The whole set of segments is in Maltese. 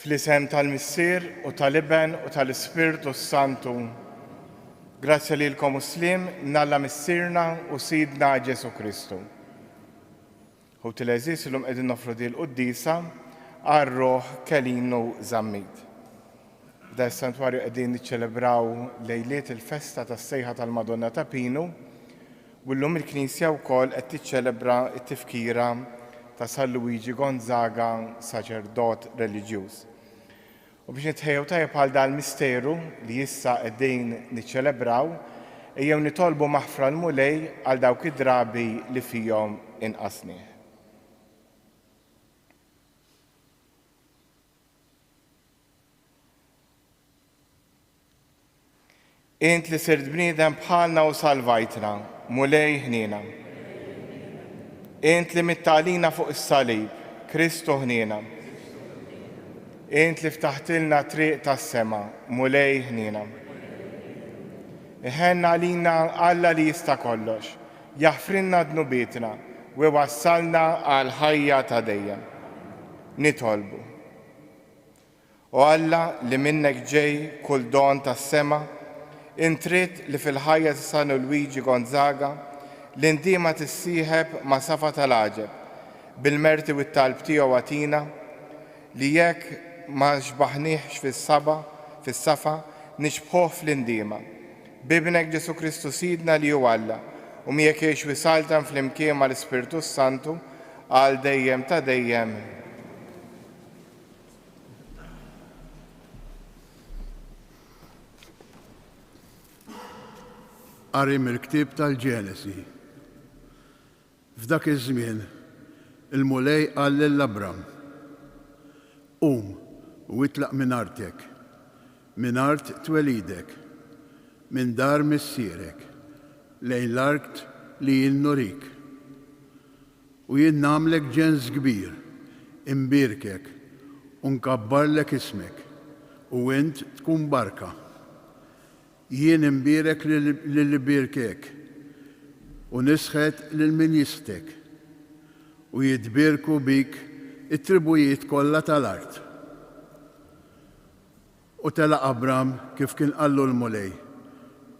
Fl-isem tal-Missier u tal-Iben u tal-Ispirtu Santu. Grazzja lilkom Muslim, nalla Missierna u Sidna Ġesu Kristu. U til-eżis l-lum qegħdin nofru di l-Quddisa għar-Roħ Kelinu Żammid. Da s-santwarju qegħdin niċċelebraw lejliet il-festa tas-sejħa tal-Madonna ta' Pinu u llum il-Knisja wkoll qed tiċċelebra t-tifkira ta' San Luigi Gonzaga, saċerdot reliġjuż. U biex nitħejjew tajjeb bħal dal-misteru li issa qegħdin niċċelebraw, ejjew nitolbu maħfra l-mulej għal dawk id-drabi li fihom inqasni. Int li sirt bniedem bħalna u salvajtna, mulej ħniena. Int li mittalina fuq is-salib, Kristu ħniena. Int li ftaħtilna triq tas-sema, mulej ħniena. Iħenna għalina Alla li jista' kollox, jaħfrinna dnubietna u wassalna għal ħajja ta' dejjem. Nitolbu. U Alla li minnek ġej kull don tas-sema, intrid li fil-ħajja ta' San Luigi Gonzaga l-indiema tissieħeb ma' safa tal-għaġeb bil-merti u t-talb tiegħu għatina li jekk ma xbaħniex fis-safa nixbħuh fl-indiema. Bibnek Ġesu Kristu Sidna li hu Alla u miegħek jgħix wisaltan fl-imkien mal-Ispirtu Santu għal dejjem ta' dejjem. Qari mill-ktieb tal-Ġenesi. F'dak iż-żmien il-mulej qal lill-Abram: Qum u itlaq minn artek, minn art twelidek, minn dar missierek, lejn l-art li jien nurik. U jien nagħmlek ġenż kbir, imbirkek, u nkabbarlek ismek, u int tkun barka. Jien imbirek lil birkek, u nisħet lil min jistek, u jitbirku bik it-tribujiet kollha tal-art. U tela Abram kif kien qallu l-mulej,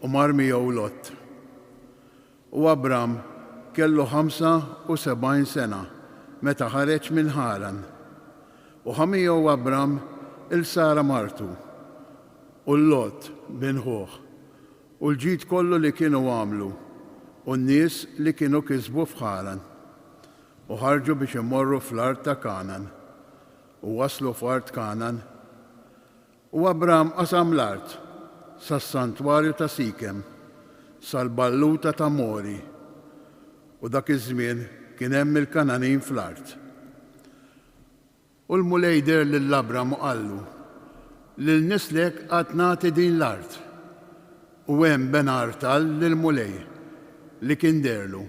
u mar miegħu Lot. U Abram kellu 75 sena meta ħareġ minn Ħaran. U ħamiegħu Abram il-Sara martu, u Lot binħuh, u l-ġid kollu li kienu għamlu, u n-nies li kienu kisbu f'Ħaran. U ħarġu biex imorru fl-art ta' Kanan, u waslu f'art Kanan. U Abram qasam l-art sas-santwarju ta' Sikem, sal-balluta ta' Mori, u dak iż-żmien kien hemm il-Kananin fl-art. U l-mulej der lill-Abram u qallu: lil nislek qatt nagħti din l-art. U hemm benartal lill-mulej li kien derlu.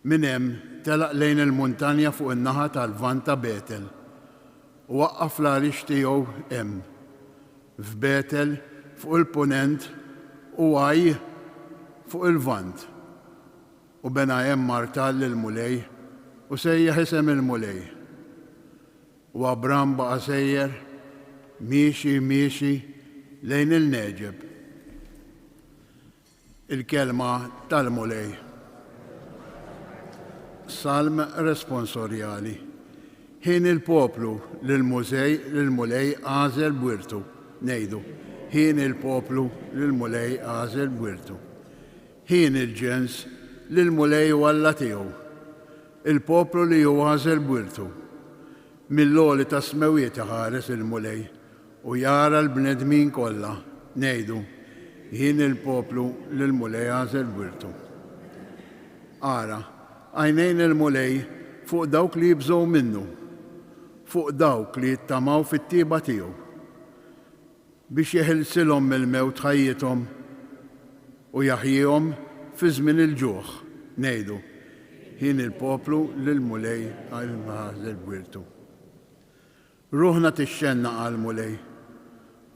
Min hemm telaq lejn il-muntanja fuq in-naħa tal-Vant ta' Betel u waqqaf l-għarix tiegħu hemm f'Betel fuq il-punent u Għaj fuq il-Vant. U bena hemm martal lill-mulej u sejjaħ isem il-mulej. U Abram baqa' sejjer miexi lejn il-Neġeb. Il-kelma tal-mulej. Salm responsorjali. Ħin il-poplu lill-mulej għażel bwirtu. Ngħidu, ħin il-poplu lill-mulej għażel bwirtu. Ħin il-ġens lill-mulej u Alla tiegħu. Il-poplu li hu għażel bwirtu. Mill-għoli ta' smewiet ħares il-mulej u jara l-bnedmin kollha. Ngħidu, ħin il-poplu lill-mulej għażel bwirtu. Ara, għajnejn il-mulej fuq dawk li jibżgħu minnu, fuq dawk li jittamaw fit-tieba tiegħu, biex jeħilsilhom mill-mewt ħajjithom u jaħjihom fi żmien il-ġuħ. Ngħidu, ħin il-poplu lill-mulej għażel bwirtu. Ruħna tixxenna għall-mulej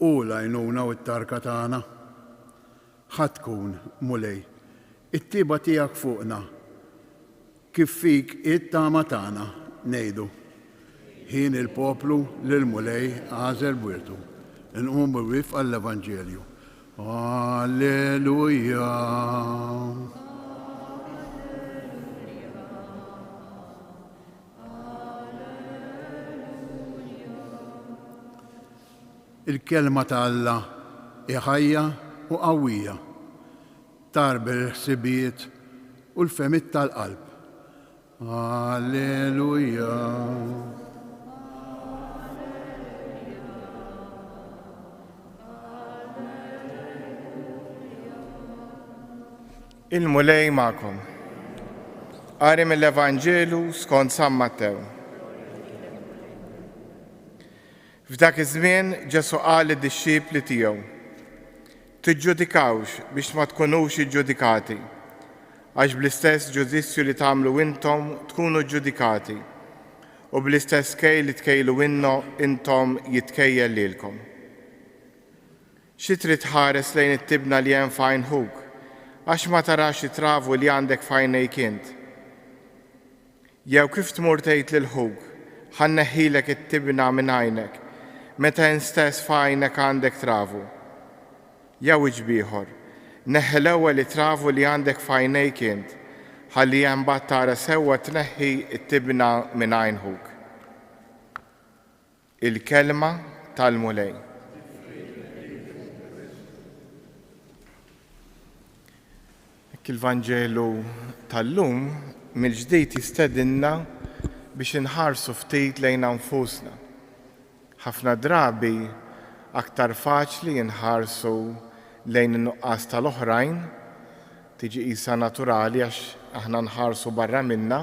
u l-għajnuna u t-tarka tagħna. Ħadd tkun mulej, it-tieba tiegħek fuqna, kif fik it-tama tagħna. Ngħidu, ħin il-poplu l-mulej għażel wirtu. Nqum bil-wif għall-Evanġelju. Alleluja. Il-kelma ta' Alla ħajja u qawwija, tarbi l-ħsibiet u l-femit tal-qalb. Alleluja. Il-mulej ma'kom. Qari mill-Evanġelu skont San Mattew. F'dak iż-żmien Ġesu qal lid-dixxipli tiegħu: Tiġġudikawx biex ma tkunux iġġudikati, għax bl-istess ġudizzju li tagħmlu intom tkunu ġġudikati, u bl-istess kejl li tkejlu intom jitkejjel lilkom. Xi trid tħares lejn it-tibna li hemm f'għajnħuk, għax ma tarax it-travu li għandek f'għajnejk int. Jew kif tmur tgħid lil ħuk: ħanneħħilek it-tibna minn għajnek, meta instess f'għajnek għandek travu. Jew iġbieħor, neħħi l-ewwel it-travu li għandek f'għajnejk int, ħalli mbagħad tara sewwa tneħħi t-tibna minn għajnħuk. Il-kelma tal-mulej. Il-Vanġelu tal-lum mill-ġdid jistedinna biex inħarsu ftit lejn anfusna. Ħafna drabi aktar faċli inħarsu lejn in-nuqqas tal-oħrajn, tiġi qisha naturali għax aħna nħarsu barra minna,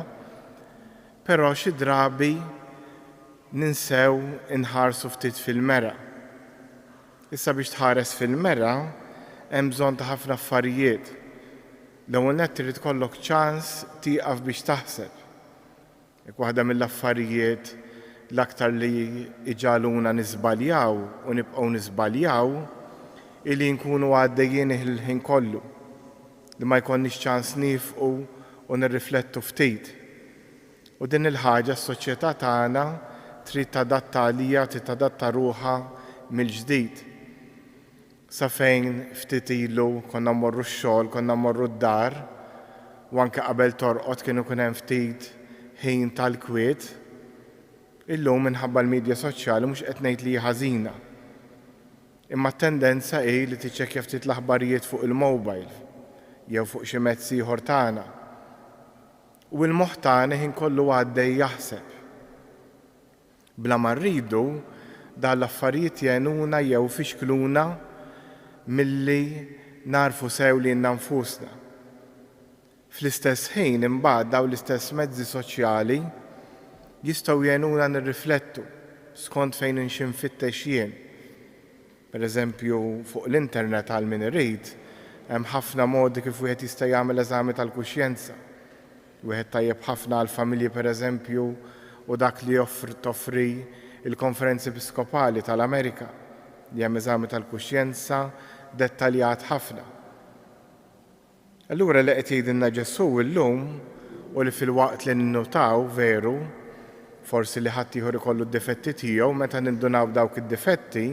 però xi drabi ninsew inħarsu ftit fil-mera. Issa biex tħares fil-mera hemm bżonn ta' ħafna affarijiet. L-ewwel nett trid tkollok ċans tieqaf biex taħseb. Jekk waħda mill-affarijiet l-aktar li iġaluna niżbaljaw u nibqgħu niżbaljaw illi nkunu għaddejjin il-ħin kollu, li ma jkollniex ċans nifqu u nirriflettu ftit. U din il-ħaġa s-soċjetà tagħna trid tadatta għalija, trid tadatta ruħha mill-ġdid. Sa fejn ftit ilu konna mmorru x-xogħol, konna mmorru d-dar, u anke qabel torqod kienu kien hemm ftit ħin tal-kwiet. Illum minħabba l-medja soċjali mhux qed ngħid li ħażina. Imma t-tendenza hi li tiċċekkja ftit l-aħbarijiet fuq il-mobile jew fuq xi mezz ieħor tagħna. U l-moħħ tagħna ħin kollu għaddej jaħseb. Bla ma rridu dan l-affarijiet jgħinuna jew fixkluna milli narfu sew li nfusna. Fl-istess ħin imbagħad dawn l-istess mezzi soċjali jistgħu jgħinuna nirriflettu skont fejn nfittex jien. Pereżempju fuq l-internet għal min irid hemm ħafna modi kif wieħed jista' jagħmel eżami tal-kuxjenza. Wieħed tajjeb ħafna għall familji pereżempju u dak li toffri il-Konferenza Episkopali tal-Amerika li hemm eżami tal-kuxjenza dettaljat ħafna. Allura li qed jgħidilna Ġesu llum u li fil-waqt li ninnutaw veru, forsi li ħadd ieħor ikollu d-difetti tiegħu meta nindunaw dawk id-difetti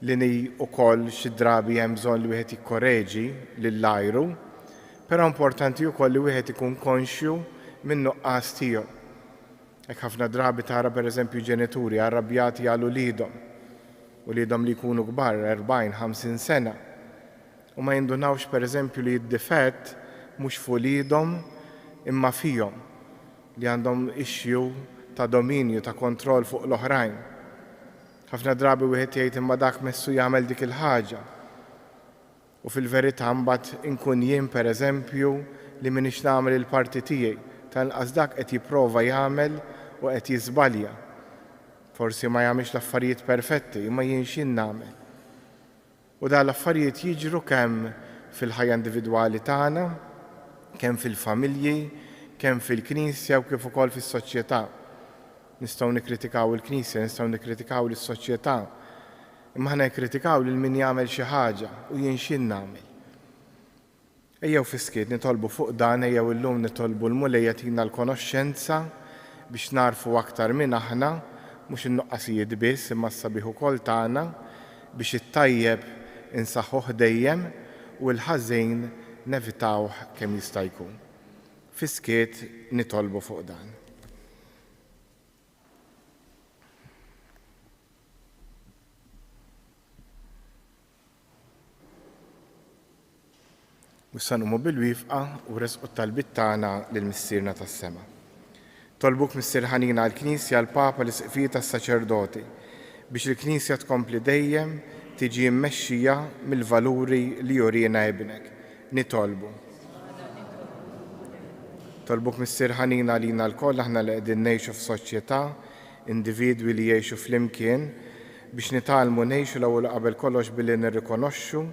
li wkoll xi drabi hemm bżonn li wieħed jikkoreġi lill-ajru, però importanti wkoll li wieħed ikun konxju min-nuqqas tiegħu. Hekk ħafna drabi tara pereżempju ġenituri arrabjati għal uliedhom u liedhom li jkunu kbar 40-50 sena u ma jindunawx pereżempju li d-difett mhux fuq uliedhom imma fihom li għandhom issue ta' dominju ta' kontroll fuq l-oħrajn. Ħafna drabi wieħed jgħid imma dak messu jagħmel dik il-ħaġa. U fil-verità mbagħad inkun jien pereżempju li m'iniex nagħmel il-parti tiegħi, tanqas dak qed jipprova jagħmel u qed jiżbalja. Forsi ma jagħmilx l-affarijiet perfetti, imma jien x'in nagħmel. U dan l-affarijiet jiġru kemm fil-ħajja individwali tagħna, kemm fil-familji, kemm fil-Knisja u kif ukoll fis-soċjetà. Nistgħu nikkritikaw il-Knisja, nistgħu nikkritikaw lis-soċjetà, imma ħna nikkritikaw lil min jagħmel xi ħaġa u jien x'in nagħmel. Ejjew fiskiet nitolbu fuq dan, ejjew illum nitolbu l-mulej jagħtina l-konoxxenza biex narfu aktar minn aħna mhux in-nuqqasijiet biss imma s-sabiħ ukoll tagħna biex it-tajjeb insaħħuh dejjem u l-ħażin nevitawh kemm jista' jkun. Fiskiet nitolbu fuq dan. Wissa nqumu bil-wifqa u resqu t-talbit tagħna lill-missierna tas-sema. Tolbuk Missier ħanina għall-Knisja l-Papa l-Isqfijiet tas-Saċerdoti biex il-Knisja tkompli dejjem tiġi mmexxija mill-valuri li jurina ibnek. Nitolbu. Tolbuk Missier ħanina lina l-koll aħna li qegħdin ngħixu f'soċjetà, individwi li jgħixu flimkien biex nitalmu ngħixu l-ewwel qabel kollox billi nirrikonoxxu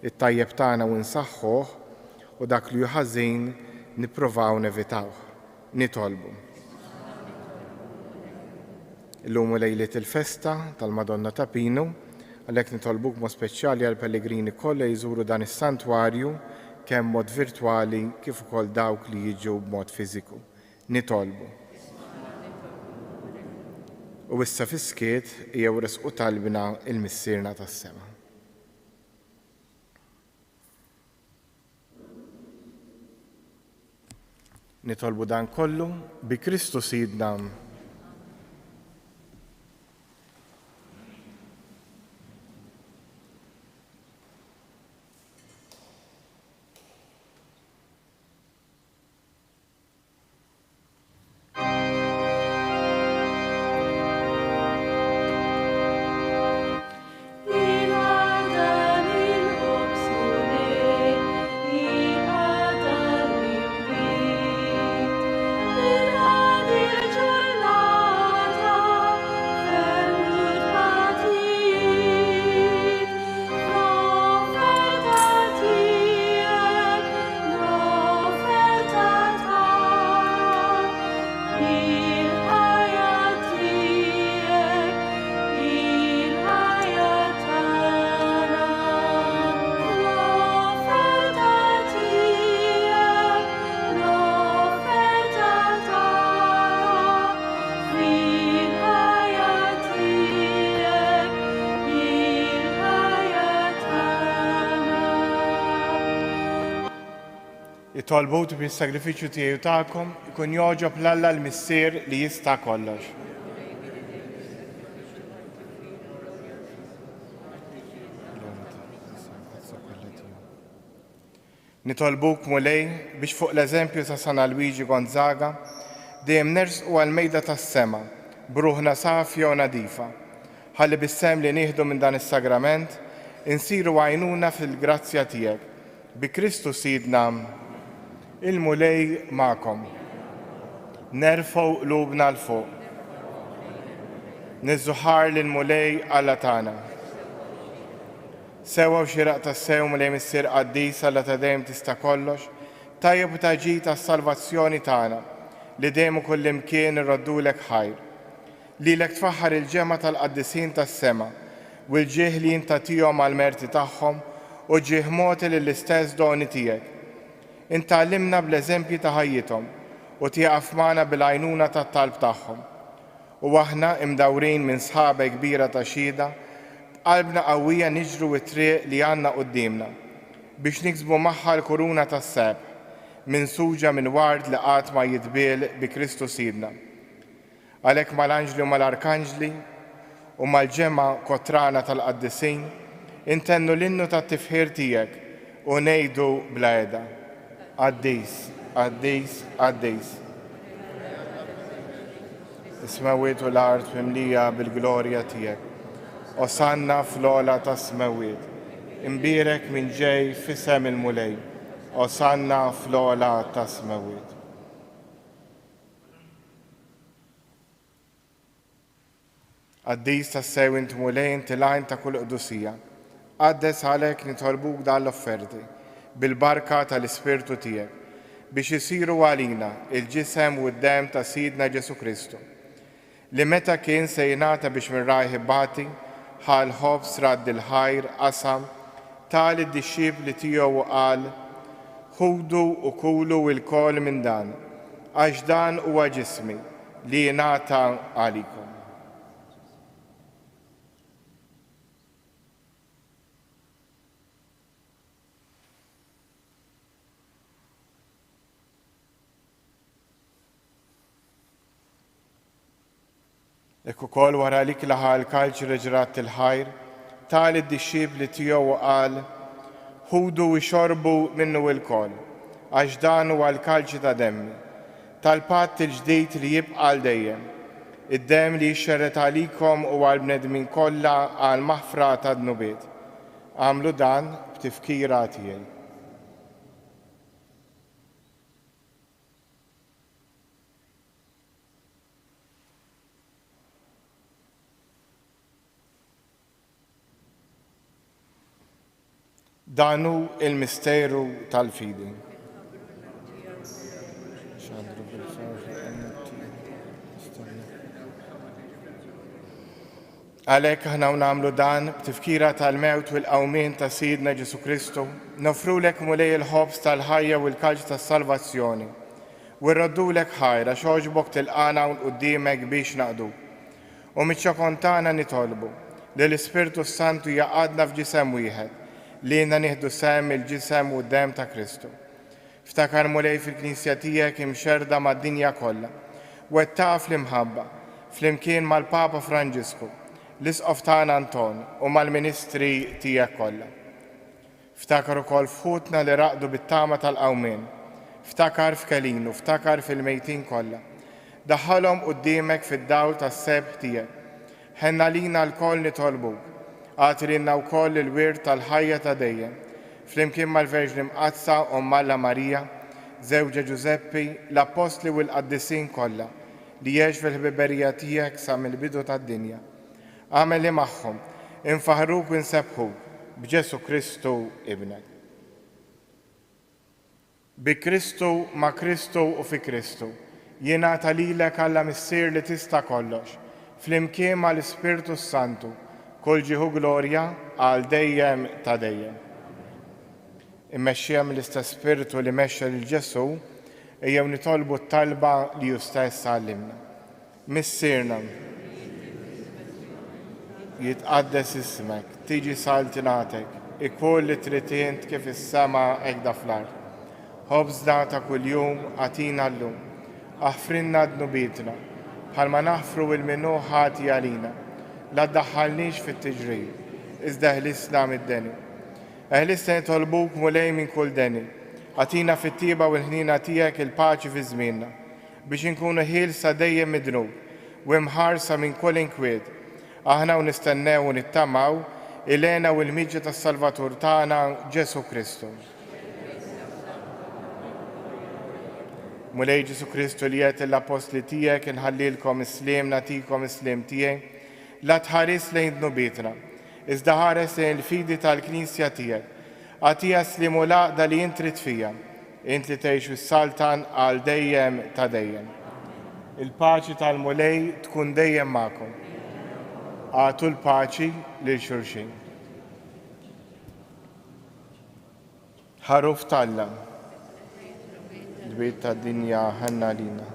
it-tajjeb tagħna u nsaħħuh u dak li ħażin nippruvaw nevitawh. Nitolbu. Illum lejliet il-festa tal-Madonna ta' Pinu, għalhekk nitolbuk mod speċjali għall pellegrini kollha jżuru dan is-santwarju kemm mod virtwali kif ukoll dawk li jiġu b'mod fiżiku. Nitolbu. U issa fiskiet jew resqu talbina il-missierna tas-sema. Nitolbu dan kollu bi Kristu Sidna. Tolbut bis-sagrifiċċju tiegħu tagħkom ikun jogħġob l-Alla l-Missier li jista' kollox. Nitolbuk mulej biex fuq l-eżempju ta' San Luigi Gonzaga dejjem nersqu għall-mejda tas-sema bruħna safja u nadifa ħalli bis-sem li nieħdu minn dan is-sagrament insiru għajnuna fil-grazzja tiegħek bi Kristu Sidna. Il-mulej ma'kom. Nerfgħu qlubna l-fuq. Niżżuħar lill-mulej Alla tagħna. Sewwa u xieraq tas-sew mulej Missier Qaddis Alla ta' dejjem tista' kollox, tajjeb u taġid tas-salvazzjoni tagħna li dejjem ukoll imkien irroddulek ħajr. Lilek tfaħħar il-ġemgħa tal-qaddisin tas-sema u l-ġieħ li intatihom għall-merti tagħhom u ġieħ mogħti lill-istess doni tiegħek. Intallimna bl-eżempji ta' ħajjithom u tieqaf magħna bil-għajnuna tat-talb tagħhom. U aħna imdawrin minn sħaba kbira ta' xhieda, b'qalbna qawwija niġru t-triq li għandna qudiemna biex niksbu magħha l-kuruna tas-sebħ minsuġa minn ward li qatt ma jitbiel bi Kristu Sidna. Għalhekk mal-anġli u mal-arkanġli u mal-ġemgħa kotrana tal-qaddisin intennu l-innu tat-tifħir tiegħek u ngħidu bla għeda. Qaddis, Qaddis, Qaddis. Is-smawiet u l-art mimlija bil-glorja tiegħek. Osanna fl-ola tas-smawiet. Imbierek minn ġej f'isem il-mulej. Osanna fl-ola tas-smawiet. Qaddis tas-sew int mulej inti lajn ta' kull qdusija. Qaddes għalhekk nitolbuk dan l-offerti bil-barka tal-Ispirtu tiegħek biex isiru għalina il-ġisem u d-dem ta' Sidna Ġesu Kristu li meta kien se jingħata biex minn rajħ bati ħal ħobs radd il-ħajr qasam tal id-dixxiepli tiegħu qal ħudu u kulu l-kol minn dan għax dan huwa ġismi li jingħata għalikom. Ekk ukoll wara li klaħa l-kalċ reġrat il-ħajr, tal id-dixxib li tiegħu qal, ħudu u xorbu minnu l-kol, għax dan huwa l-kalċ ta' demmi, tal-patt il-ġdid li jibqa' l dejjem. Id-dem li jxerret għalikom u għal-bnedmin kollha għal maħfra ta' dnubiet. Għamlu dan b'tifkira tiegħi. Danu il-misteru tal-fidi. Għalhekk aħna nagħmlu dan b'tifkira tal-mewt u l-qawmien ta' Sidna Ġesu Kristu, nofrulek mulej il-ħobs tal-ħajja u l-kalġ tas-salvazzjoni. U rroddulek ħajra xogħġbok tilqana u qudiemek biex naqdu. U miċ-ċokontana nitolbu li l-Ispirtu Santu jaqadna f'ġisem wieħed li jina nieħdu sem il-ġisem u d-dem ta' Kristu. Ftakar mulej fil-Knisja tiegħek imxerda mad-dinja kollha, wettaqa fl-imħabba, flimkien mal-Papa Franġisku, l-Isqof tagħna Anton u mal-Ministri tiegħek kollha. Ftakar ukoll fħutna li raqdu bit-tama tal-qawmien, ftakar f'Kelinu, ftakar fil-mejtin kollha. Daħħalhom quddiemek fid-dawl tas-sebħ tiegħek. Ħenna lina l-koll nitolbuk, għatrinna u koll il-wirt tal-ħajja ta' dejjem, flimkien mal-Verġni Mqazza u Malla Marija, żewġa Giuseppi, l-Apostli u l-Qaddisin kollha li jgħix fil-ħbiberija tiegħek sa mill-bidu tad-dinja. Għamel li magħhom, infaħruk u nsebħuk b'Ġesu Kristu ibnek. Bi Kristu, ma' Kristu u fi Kristu, jingħata lilek Alla missier li tista' kollox, flimkien mal-Ispirtu Santu, kull ġieħu glorja għal dejjem ta' dejjem. Immexxija mill-istess Spiritu li mexxa lil Ġesu, ejjew nitolbu t-talba li hu stess għallimna. Missierna, jitqaddes ismek, tiġi saltinatek, ikun li trid int kif is-sema hekk fl-ard. Ħobżna ta' kuljum għatina llum, aħfrinna dnubietna, bħalma naħfru il-minnu ħati għalina. La ddaħħalniex fit-tiġrij, iżda ħlisna mid-deni. Ħlisna nitolbuk mulej minn kull deni, għatina fit-tieba u l-ħnina tiegħek il-paċi fi żmienna, biex inkunu ħielsa dejjem midnub u imħarsa minn kull inkwiet. Aħna u nistennew u nittamaw ilena u l-miġġa tas-Salvatur tagħna Ġesu Kristu. Mulej Ġesu Kristu li qed l-apostli tiegħek inħallilkom isliem nagħtikom isliem tiegħi, la tħares lejn dnubietna, iżda ħares lejn il-fidi tal-Knisja tiegħek. Għatija slimu laqda li int trid fija, int li tgħix fis-saltan għal dejjem ta' dejjem. Il-paċi tal-mulej tkun dejjem magħkom. Għatu l-paċi lil xulxin. Ħaruf tal-Alla, l-bit tad-dinja ħanna lina.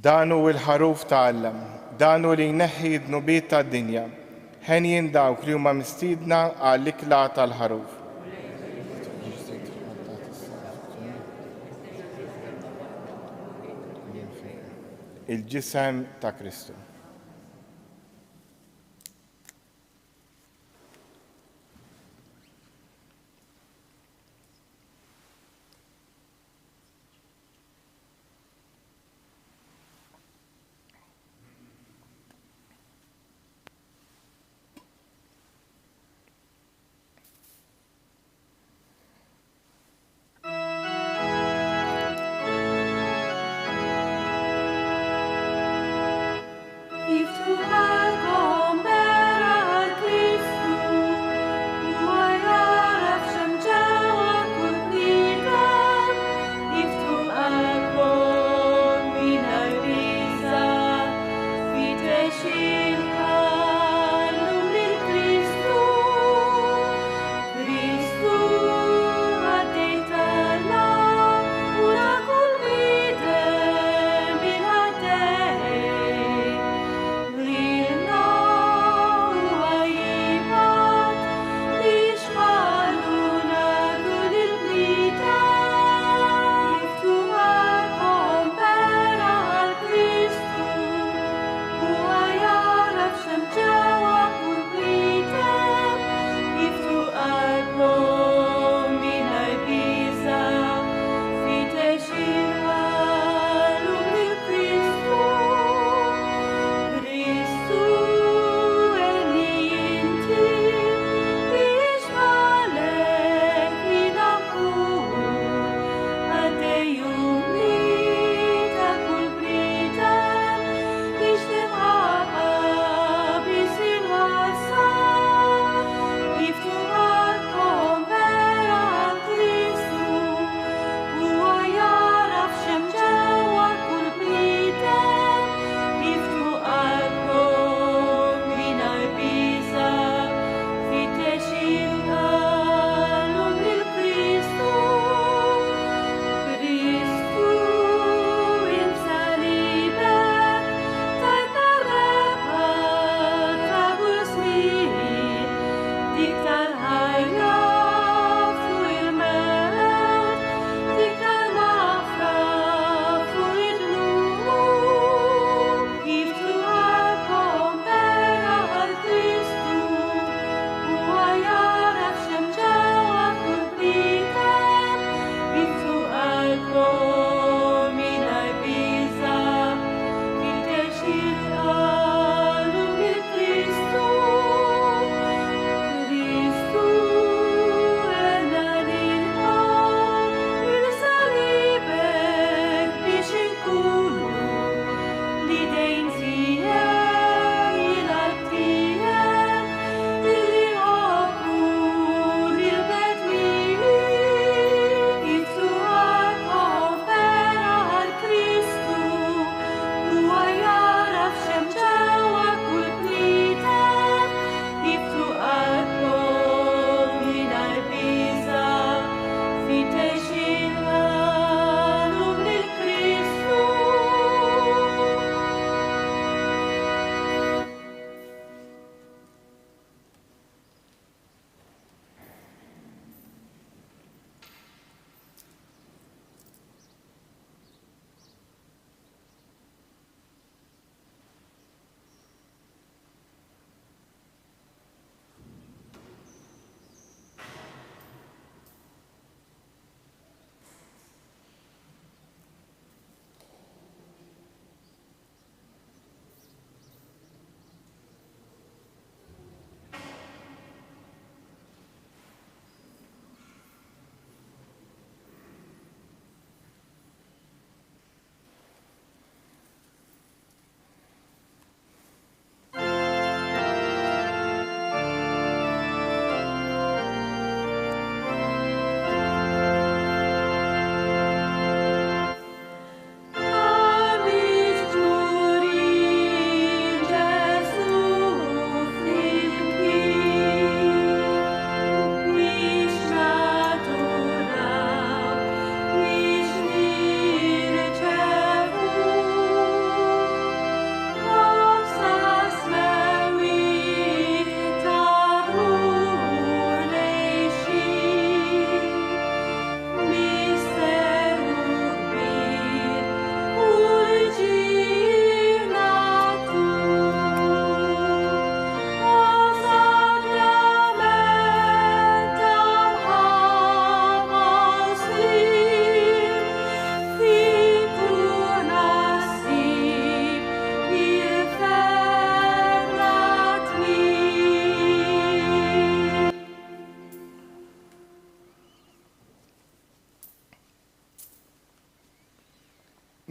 Danu il-ħaruf ta' Alla, danu li jneħħi d-nubiet tad-dinja, ħen jindawk li huma mistiedna għall-ikla tal-ħaruf. Il-ġisem ta' Kristu.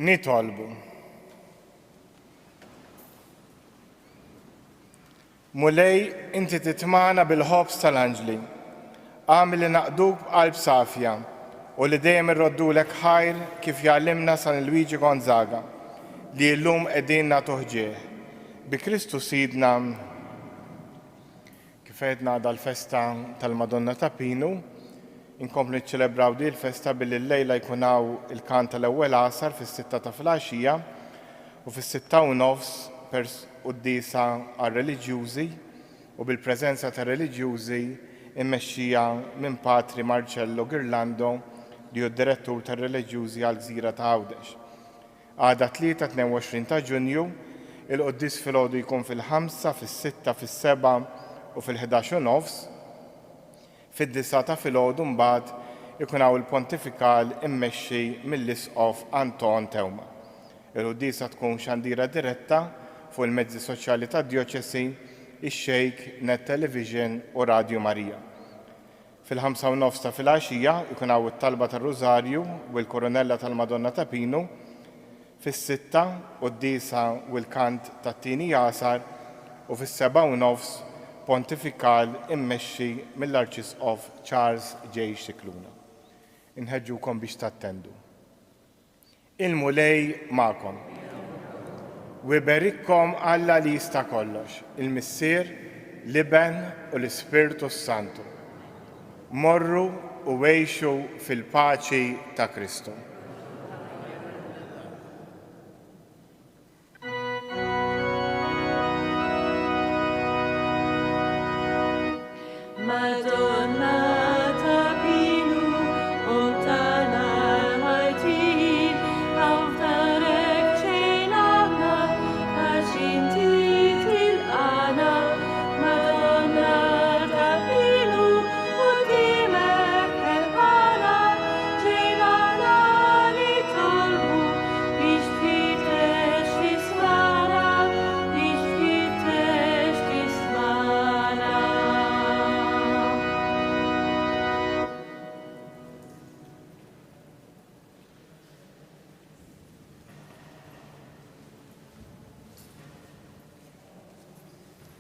Nitolbu. Mulej, inti titmana bil-ħobs tal-anġli, għamil li naqduk b'qalb safja u li dejjem irroddulek ħajr kif jgħallimna San Luigi Gonzaga li llum qegħdin nagħtu ħġieħ. Bi Kristu Sidna kif għedna dal-festa tal-Madonna ta' Pinu, inkomplu niċċelebraw di l-festa billi l-lejla jkunaw il-kant tal-ewwel għasar fis-sitta ta' filgħaxija u fis-sitta u nofs qudiesa għar-reliġjużi u bil-preżenza ta' reliġjużi immexxija minn Patri Marcello Girlando li hu d-direttur tar-reliġjużi għall-Gżira ta' Għawdex. Għada 3-22 ta' Ġunju, il-quddies filgħodu jkun fil-5, fis-6, fis-7 u fil-11 nofs. Fid-9 ta' filgħodu mbagħad ikun hawn il-pontifikal immexxi mill-Isqof Anton Tewma. Il-quddiesa tkun xandira diretta fuq il-mezzi soċjali tad-Djoċesi, ix-Xejk, Net Television u Radio Marija. Fil-5 u nofs ta' filgħaxija ikun hawn it-talba tar-Rużarju u l-Koronella tal-Madonna ta' Pinu, fis-6 quddiesa u l-kant tat-tieni għasar u fis-7 u nofs pontifikal immexxi mill-Arċisqof Charles J. Xikluna. Inħeġġukom biex tattendu. Il-mulej magħkom. Wiberikkom Alla li jista' kollox, il-Missier, l-Iben u l-Ispirtu Santu. Morru u għejxu fil-paċi ta' Kristu.